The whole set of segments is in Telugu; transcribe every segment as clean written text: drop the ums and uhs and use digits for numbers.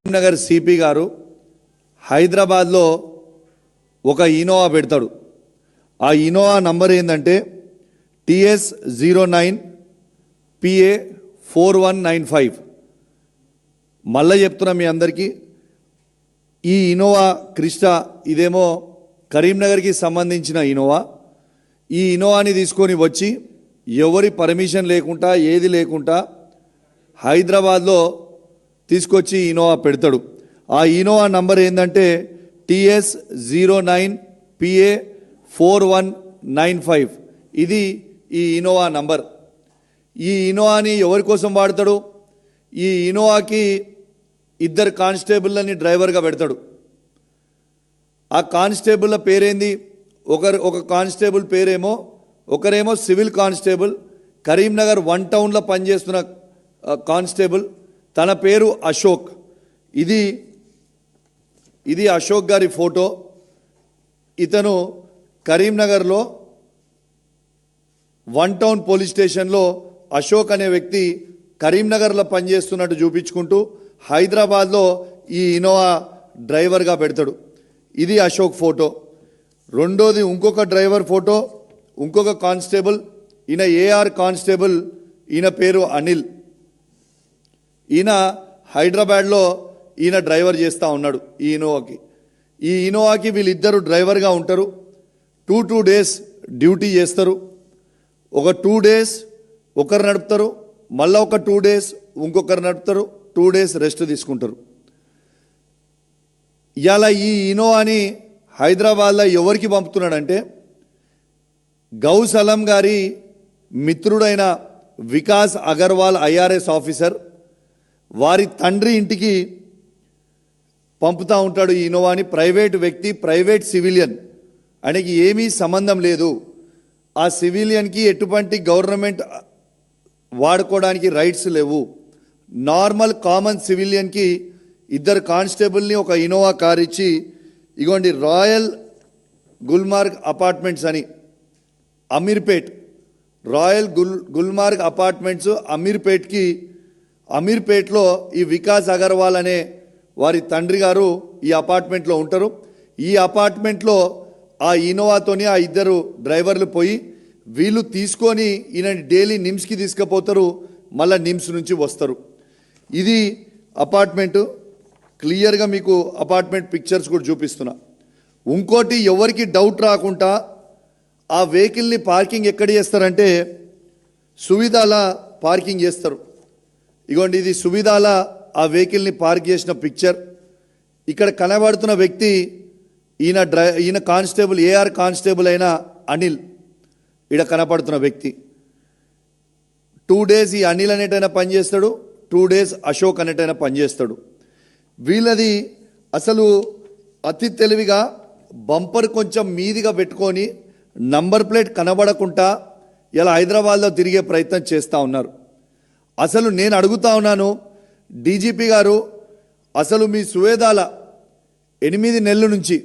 నగర్ సిపి గారు హైదరాబాద్లో ఒక ఇనోవా పెడతాడు. ఆ ఇనోవా నంబర్ ఏంటంటే TS09PA4195. మళ్ళీ చెప్తున్నా మీ అందరికీ, ఈ ఇనోవా క్రిస్టా ఇదేమో కరీంనగర్కి సంబంధించిన ఇనోవా. ఈ ఇనోవాని తీసుకొని వచ్చి ఎవరి పర్మిషన్ లేకుండా ఏది లేకుండా హైదరాబాద్లో తీసుకొచ్చి ఇనోవా పెడతాడు. ఆ ఇనోవా నంబర్ ఏంటంటే TS09PA4195. ఇది ఈ ఇనోవా నంబర్. ఈ ఇనోవాని ఎవరి కోసం వాడతాడు? ఈ ఇనోవాకి 2 కానిస్టేబుల్ని డ్రైవర్గా పెడతాడు. ఆ కానిస్టేబుల్ల పేరేంది? ఒక కానిస్టేబుల్ పేరేమో, ఒకరేమో సివిల్ కానిస్టేబుల్, కరీంనగర్ 1 టౌన్లో పనిచేస్తున్న కానిస్టేబుల్. తన పేరు అశోక్. ఇది అశోక్ గారి ఫోటో. ఇతను కరీంనగర్లో 1 టౌన్ పోలీస్ స్టేషన్లో అశోక్ అనే వ్యక్తి కరీంనగర్లో పనిచేస్తున్నట్టు చూపించుకుంటూ హైదరాబాద్లో ఈ ఇనోవా డ్రైవర్గా పెడతాడు. ఇది అశోక్ ఫోటో. రెండోది ఇంకొక డ్రైవర్ ఫోటో, ఇంకొక కానిస్టేబుల్. ఈయన AR కానిస్టేబుల్. ఈయన పేరు అనిల్. ఈయన హైదరాబాద్లో ఈయన డ్రైవర్ చేస్తూ ఉన్నాడు ఈ ఇనోవాకి. వీళ్ళిద్దరు డ్రైవర్గా ఉంటారు. 2 డేస్ డ్యూటీ చేస్తారు. ఒక 2 డేస్ ఒకరు నడుపుతారు, మళ్ళీ ఒక 2 డేస్ ఇంకొకరు నడుపుతారు, 2 డేస్ రెస్ట్ తీసుకుంటారు. ఇవాళ ఈ ఇనోవాని హైదరాబాద్లో ఎవరికి పంపుతున్నాడంటే గౌస్ అలం గారి మిత్రుడైన వికాస్ అగర్వాల్ IRS ఆఫీసర్ వారి తండ్రి ఇంటికి పంపుతూ ఉంటాడు ఈ ఇనోవాని. ప్రైవేట్ వ్యక్తి, ప్రైవేట్ సివిలియన్, ఆయనకి ఏమీ సంబంధం లేదు. ఆ సివిలియన్కి ఎటువంటి గవర్నమెంట్ వాడుకోవడానికి రైట్స్ లేవు. నార్మల్ కామన్ సివిలియన్కి 2 కానిస్టేబుల్ని ఒక ఇనోవా కార్ ఇచ్చి, ఇగోండి రాయల్ గుల్మార్గ్ అపార్ట్మెంట్స్ అని అమీర్పేట్, రాయల్ గుల్మార్గ్ అపార్ట్మెంట్స్ అమీర్పేట్లో ఈ వికాస్ అగర్వాల్ అనే వారి తండ్రి గారు ఈ అపార్ట్మెంట్లో ఉంటారు. ఈ అపార్ట్మెంట్లో ఆ ఇనోవాతోని ఆ 2 డ్రైవర్లు పోయి వీళ్ళు తీసుకొని ఈయన డైలీ నిమ్స్కి తీసుకుపోతారు, మళ్ళీ నిమ్స్ నుంచి వస్తారు. ఇది అపార్ట్మెంటు. క్లియర్గా మీకు అపార్ట్మెంట్ పిక్చర్స్ కూడా చూపిస్తున్నా. ఇంకోటి ఎవరికి డౌట్ రాకుండా ఆ వెహికల్ని పార్కింగ్ ఎక్కడ చేస్తారంటే సువిధాల పార్కింగ్ చేస్తారు. ఇగోండి ఇది సువిధాల ఆ వెహికల్ని పార్క్ చేసిన పిక్చర్. ఇక్కడ కనబడుతున్న వ్యక్తి ఈయన కానిస్టేబుల్, AR కానిస్టేబుల్ అయిన అనిల్. ఇక్కడ కనపడుతున్న వ్యక్తి 2 డేస్ ఈ అనిల్ అనేటైనా పనిచేస్తాడు, 2 డేస్ అశోక్ అనేటైనా పనిచేస్తాడు. వీళ్ళది అసలు అతి తెలివిగా బంపర్ కొంచెం మీదిగా పెట్టుకొని నంబర్ ప్లేట్ కనబడకుండా ఇలా హైదరాబాద్లో తిరిగే ప్రయత్నం చేస్తూ ఉన్నారు. అసలు నేను అడుగుతా ఉన్నాను, DGP గారు, అసలు మీ సువేదాల 8 నెలల నుంచి,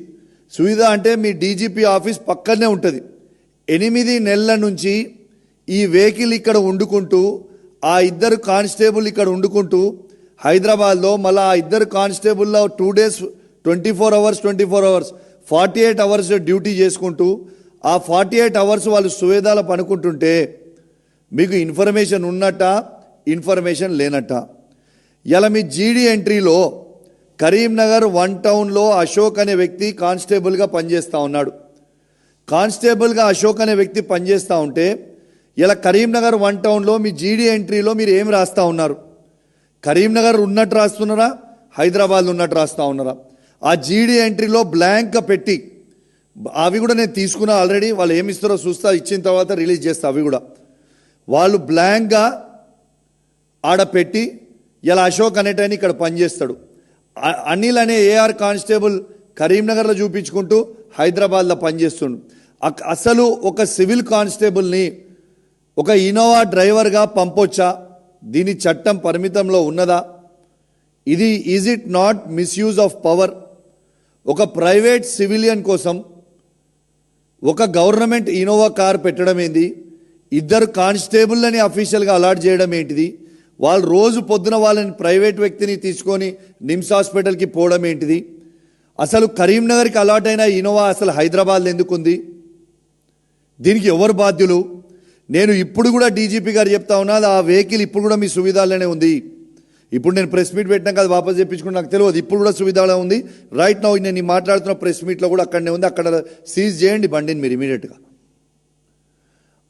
సువిధా అంటే మీ DGP ఆఫీస్ పక్కనే ఉంటుంది, 8 నెలల నుంచి ఈ వెహికల్ ఇక్కడ వండుకుంటూ ఆ 2 కానిస్టేబుల్ ఇక్కడ వండుకుంటూ హైదరాబాద్లో మళ్ళీ ఆ 2 కానిస్టేబుల్లో 2 డేస్ 24 అవర్స్ 48 అవర్స్ డ్యూటీ చేసుకుంటూ ఆ 48 అవర్స్ వాళ్ళు సువేదాల పనుకుంటుంటే మీకు ఇన్ఫర్మేషన్ ఉన్నట్ట, ఇన్ఫర్మేషన్ లేనట్ట. ఇలా మీ GD ఎంట్రీలో కరీంనగర్ 1 టౌన్లో అశోక్ అనే వ్యక్తి కానిస్టేబుల్గా పనిచేస్తూ ఉన్నాడు. కానిస్టేబుల్గా అశోక్ అనే వ్యక్తి పనిచేస్తూ ఉంటే ఇలా కరీంనగర్ 1 టౌన్లో మీ GD ఎంట్రీలో మీరు ఏం రాస్తూ ఉన్నారు? కరీంనగర్ ఉన్నట్టు రాస్తున్నారా, హైదరాబాద్ ఉన్నట్టు రాస్తూ ఉన్నారా? ఆ GD ఎంట్రీలో బ్లాంక్ పెట్టి, అవి కూడా నేను తీసుకున్నా ఆల్రెడీ, వాళ్ళు ఏమి ఇస్తారో చూస్తా, ఇచ్చిన తర్వాత రిలీజ్ చేస్తా. అవి కూడా వాళ్ళు బ్లాంక్గా ఆడ పెట్టి ఇలా అశోక్ అనేటైనా ఇక్కడ పనిచేస్తాడు. అనిల్ అనే AR కానిస్టేబుల్ కరీంనగర్లో చూపించుకుంటూ హైదరాబాద్లో పనిచేస్తుండు. అసలు ఒక సివిల్ కానిస్టేబుల్ని ఒక ఇనోవా డ్రైవర్గా పంపొచ్చా? దీని చట్టం పరిమితంలో ఉన్నదా? Is it not misuse of power? ఒక ప్రైవేట్ సివిలియన్ కోసం ఒక గవర్నమెంట్ ఇనోవా కార్ పెట్టడం ఏంది? 2 కానిస్టేబుల్ని అఫీషియల్గా అలాట్ చేయడం ఏంటిది? వాళ్ళు రోజు పొద్దున వాళ్ళని ప్రైవేట్ వ్యక్తిని తీసుకొని నిమ్స్ హాస్పిటల్కి పోవడం ఏంటిది? అసలు కరీంనగర్కి అలాట్ అయిన ఇన్నోవా అసలు హైదరాబాద్లో ఎందుకుంది? దీనికి ఎవరు బాధ్యులు? నేను ఇప్పుడు కూడా డీజీపీ గారు చెప్తా ఉన్నా, ఆ వెహికల్ ఇప్పుడు కూడా మీ సువిధాలోనే ఉంది. ఇప్పుడు నేను ప్రెస్ మీట్ పెట్టినా కదా వాపస్ చెప్పించుకుని నాకు తెలియదు, ఇప్పుడు కూడా సువిధాలో ఉంది. రైట్ నౌ నేను మాట్లాడుతున్న ప్రెస్ మీట్లో కూడా అక్కడనే ఉంది. అక్కడ సీజ్ చేయండి బండిని మీరు ఇమీడియట్గా.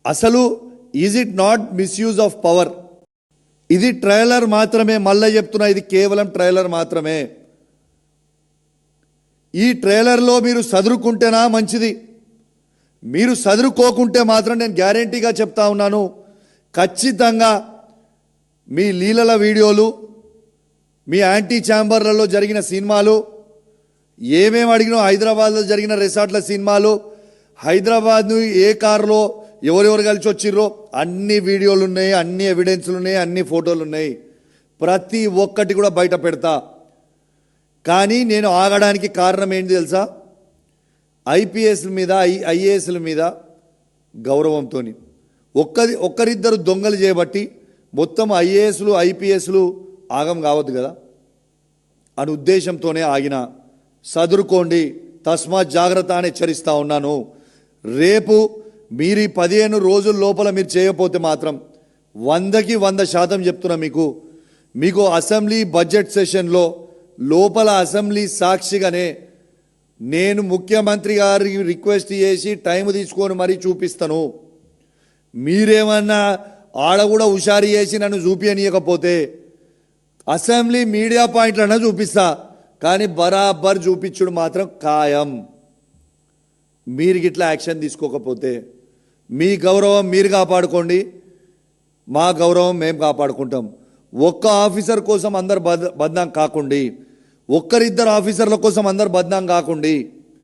అసలు is it not misuse of power? ఇది ట్రైలర్ మాత్రమే, మళ్ళీ చెప్తున్నా, ఇది కేవలం ట్రైలర్ మాత్రమే. ఈ ట్రైలర్లో మీరు సదురుకుంటేనా మంచిది. మీరు సదురుకోకుంటే మాత్రం నేను గ్యారంటీగా చెప్తా ఉన్నాను, ఖచ్చితంగా మీ లీలల వీడియోలు, మీ యాంటీ ఛాంబర్లలో జరిగిన సినిమాలు, ఏమేమి అడిగినో హైదరాబాద్లో జరిగిన రిసార్ట్ల సినిమాలు, హైదరాబాద్ను ఏ కారులో ఎవరెవరు కలిసి వచ్చిర్రో అన్ని వీడియోలు ఉన్నాయి, అన్ని ఎవిడెన్స్లు ఉన్నాయి, అన్ని ఫోటోలు ఉన్నాయి. ప్రతి ఒక్కటి కూడా బయట పెడతా. కానీ నేను ఆగడానికి కారణం ఏంటి తెలుసా? ఐపీఎస్ల మీద ఐఏఎస్ల మీద గౌరవంతో ఒక్కరిద్దరు దొంగలు చేయబట్టి మొత్తం ఐఏఎస్లు ఐపీఎస్లు ఆగం కావద్దు కదా అని ఉద్దేశంతోనే ఆగిన. సదురుకోండి, తస్మాత్ జాగ్రత్త అని హెచ్చరిస్తూ ఉన్నాను. రేపు మీరు ఈ 15 రోజుల లోపల మీరు చేయకపోతే మాత్రం 100కి 100% చెప్తున్నా మీకు అసెంబ్లీ బడ్జెట్ సెషన్లో లోపల అసెంబ్లీ సాక్షిగానే నేను ముఖ్యమంత్రి గారికి రిక్వెస్ట్ చేసి టైం తీసుకొని మరీ చూపిస్తాను. మీరేమన్నా ఆడ కూడా హుషారు చేసి నన్ను చూపించనీయకపోతే అసెంబ్లీ మీడియా పాయింట్లన్నా చూపిస్తా, కానీ బరాబర్ చూపించుడు మాత్రం ఖాయం. మీరు గిట్లా యాక్షన్ తీసుకోకపోతే మీ గౌరవం మీరు కాపాడుకోండి, మా గౌరవం మేము కాపాడుకుంటాం. ఒక్క ఆఫీసర్ కోసం అందరు బద్నాం కాకండి, ఒక్కరిద్దరు ఆఫీసర్ల కోసం అందరు బద్నాం కాకండి.